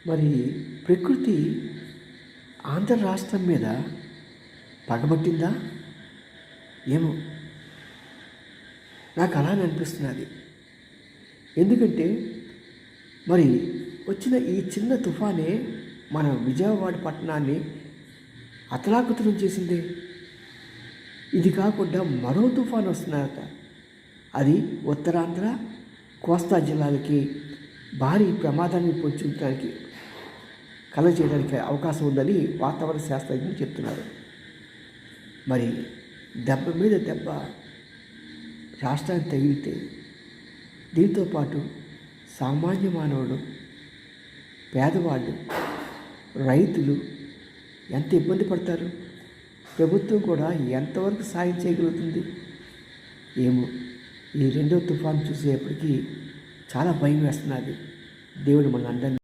మరి ప్రకృతి ఆంధ్ర రాష్ట్రం మీద పగబట్టిందా ఏమో, నాకు అలానే అనిపిస్తున్నది. ఎందుకంటే మరి వచ్చిన ఈ చిన్న తుఫానే మన విజయవాడ పట్టణాన్ని అతలాకుతలం చేసింది. ఇది కాకుండా మరో తుఫాను వస్తున్నారట. అది ఉత్తరాంధ్ర కోస్తా జిల్లాలకి భారీ ప్రమాదాన్ని పొంచడానికి కలగజేయడానికి అవకాశం ఉందని వాతావరణ శాస్త్రజ్ఞులు చెప్తున్నారు. మరి దెబ్బ మీద దెబ్బ రాష్ట్రానికి తగిలితే దీంతో పాటు సామాన్య మానవుడు, పేదవాళ్ళు, రైతులు ఎంత ఇబ్బంది పడతారు. ప్రభుత్వం కూడా ఎంతవరకు సాయం చేయగలుగుతుంది ఏమో. ఈ రెండో తుఫాను చూసేప్పటికీ చాలా భయం వేస్తున్నది. దేవుడు మన అందరినీ